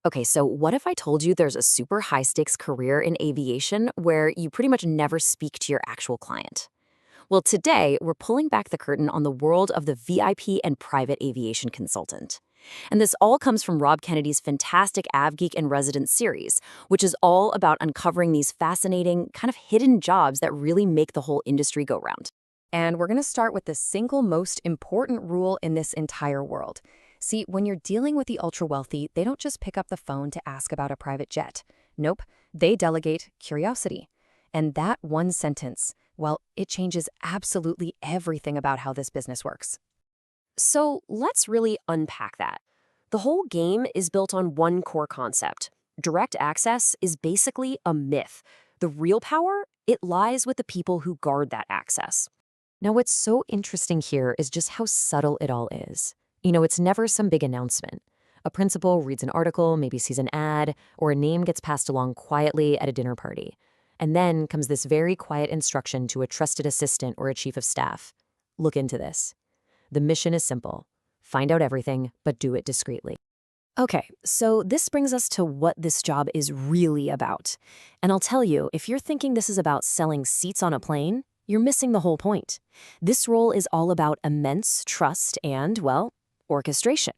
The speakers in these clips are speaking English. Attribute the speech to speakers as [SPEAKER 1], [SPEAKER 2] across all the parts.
[SPEAKER 1] Okay, so what if I told you there's a super high stakes career in aviation where you pretty much never speak to your actual client? Well, today we're pulling back the curtain on the world of the VIP and private aviation consultant. And this all comes from Rob Kennedy's fantastic AvGeek in Residence series, which is all about uncovering these fascinating, kind of hidden jobs that really make the whole industry go round. And we're going to start with the single most important rule in this entire world. See, when you're dealing with the ultra-wealthy, they don't just pick up the phone to ask about a private jet. Nope, they delegate curiosity. And that one sentence, well, it changes absolutely everything about how this business works. So let's really unpack that. The whole game is built on one core concept. Direct access is basically a myth. The real power, it lies with the people who guard that access. Now, what's so interesting here is just how subtle it all is. It's never some big announcement. A principal reads an article, maybe sees an ad, or a name gets passed along quietly at a dinner party. And then comes this very quiet instruction to a trusted assistant or a chief of staff. Look into this. The mission is simple. Find out everything, but do it discreetly. Okay, so this brings us to what this job is really about. And I'll tell you, if you're thinking this is about selling seats on a plane, you're missing the whole point. This role is all about immense trust and, well, orchestration.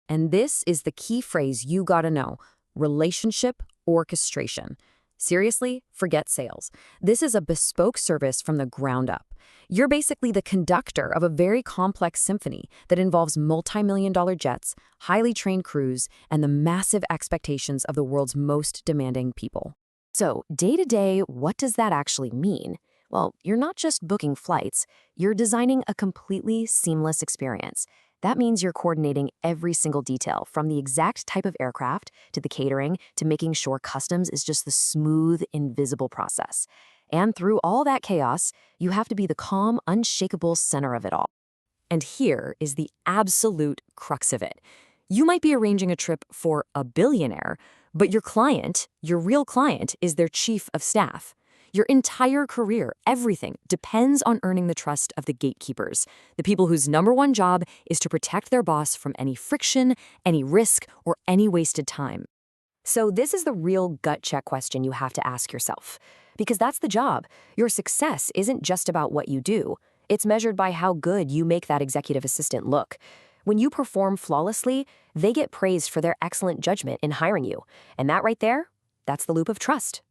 [SPEAKER 1] And this is the key phrase you gotta know: relationship orchestration. Seriously, forget sales. This is a bespoke service from the ground up. You're basically the conductor of a very complex symphony that involves multi-million-dollar jets, highly trained crews, and the massive expectations of the world's most demanding people. So, day to day, what does that actually mean? Well, you're not just booking flights, you're designing a completely seamless experience. That means you're coordinating every single detail, from the exact type of aircraft to the catering to making sure customs is just the smooth, invisible process. And through all that chaos, you have to be the calm, unshakable center of it all. And here is the absolute crux of it. You might be arranging a trip for a billionaire, but your client, your real client, is their chief of staff. Your entire career, everything, depends on earning the trust of the gatekeepers, the people whose number one job is to protect their boss from any friction, any risk, or any wasted time. So this is the real gut check question you have to ask yourself. Because that's the job. Your success isn't just about what you do. It's measured by how good you make that executive assistant look. When you perform flawlessly, they get praised for their excellent judgment in hiring you. And that right there, that's the loop of trust.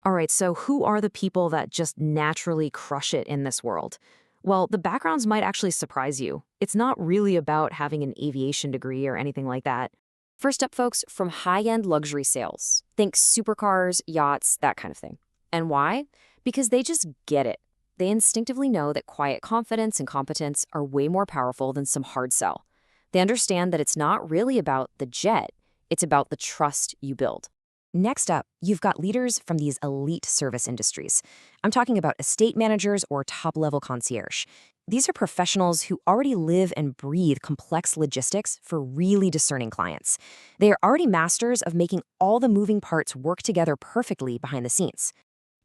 [SPEAKER 1] All right, so who are the people that just naturally crush it in this world? Well, the backgrounds might actually surprise you. It's not really about having an aviation degree or anything like that. First up, folks, from high-end luxury sales. Think supercars, yachts, that kind of thing. And why? Because they just get it. They instinctively know that quiet confidence and competence are way more powerful than some hard sell. They understand that it's not really about the jet, it's about the trust you build. Next up, you've got leaders from these elite service industries. I'm talking about estate managers or top-level concierge. These are professionals who already live and breathe complex logistics for really discerning clients. They are already masters of making all the moving parts work together perfectly behind the scenes.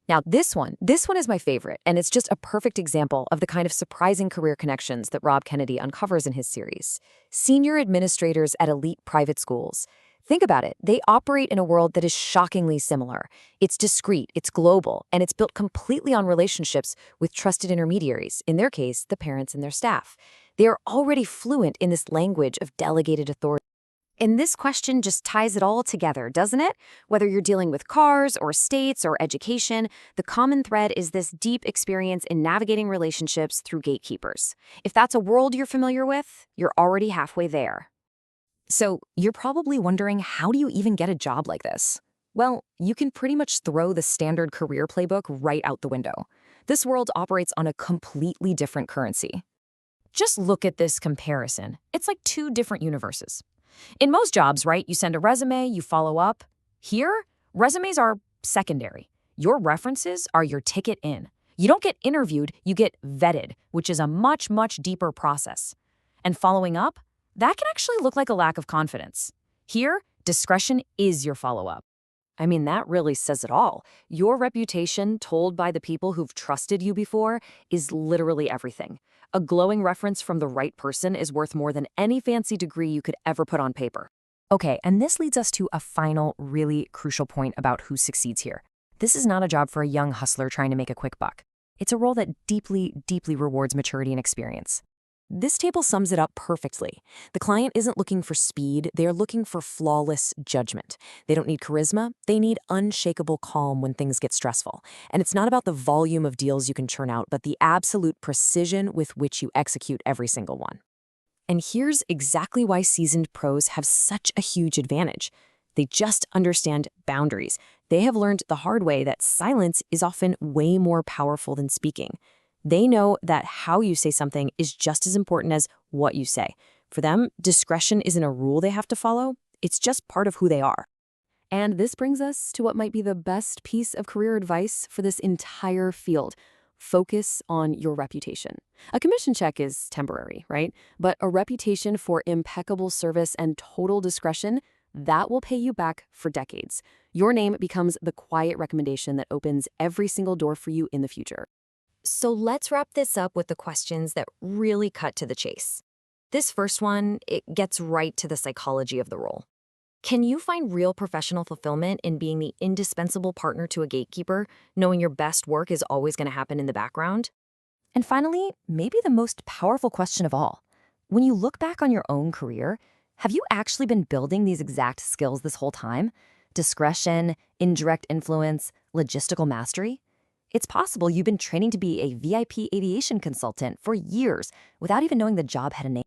[SPEAKER 1] Now, this one is my favorite, and it's just a perfect example of the kind of surprising career connections that Rob Kennedy uncovers in his series. Senior administrators at elite private schools. Think about it. They operate in a world that is shockingly similar. It's discreet, it's global, and it's built completely on relationships with trusted intermediaries, in their case, the parents and their staff. They are already fluent in this language of delegated authority. And this question just ties it all together, doesn't it? Whether you're dealing with cars or estates or education, the common thread is this deep experience in navigating relationships through gatekeepers. If that's a world you're familiar with, you're already halfway there. So you're probably wondering, how do you even get a job like this? Well, you can pretty much throw the standard career playbook right out the window. This world operates on a completely different currency. Just look at this comparison. It's like two different universes. In most jobs, right, you send a resume, you follow up. Here, resumes are secondary. Your references are your ticket in. You don't get interviewed, you get vetted, which is a much, much deeper process. And following up, that can actually look like a lack of confidence. Here, discretion is your follow-up. I mean, that really says it all. Your reputation, told by the people who've trusted you before, is literally everything. A glowing reference from the right person is worth more than any fancy degree you could ever put on paper.
[SPEAKER 2] Okay, and this leads us to a final, really crucial point about who succeeds here. This is not a job for a young hustler trying to make a quick buck. It's a role that deeply, deeply rewards maturity and experience.
[SPEAKER 1] This table sums it up perfectly. The client isn't looking for speed, they're looking for flawless judgment. They don't need charisma, they need unshakable calm when things get stressful. And it's not about the volume of deals you can churn out, but the absolute precision with which you execute every single one. And here's exactly why seasoned pros have such a huge advantage. They just understand boundaries. They have learned the hard way that silence is often way more powerful than speaking. They know that how you say something is just as important as what you say. For them, discretion isn't a rule they have to follow, it's just part of who they are. And this brings us to what might be the best piece of career advice for this entire field. Focus on your reputation. A commission check is temporary, right? But a reputation for impeccable service and total discretion, that will pay you back for decades. Your name becomes the quiet recommendation that opens every single door for you in the future. So let's wrap this up with the questions that really cut to the chase. This first one, it gets right to the psychology of the role. Can you find real professional fulfillment in being the indispensable partner to a gatekeeper, knowing your best work is always going to happen in the background?
[SPEAKER 2] And finally, maybe the most powerful question of all. When you look back on your own career, have you actually been building these exact skills this whole time? Discretion, indirect influence, logistical mastery? It's possible you've been training to be a VIP aviation consultant for years without even knowing the job had a name.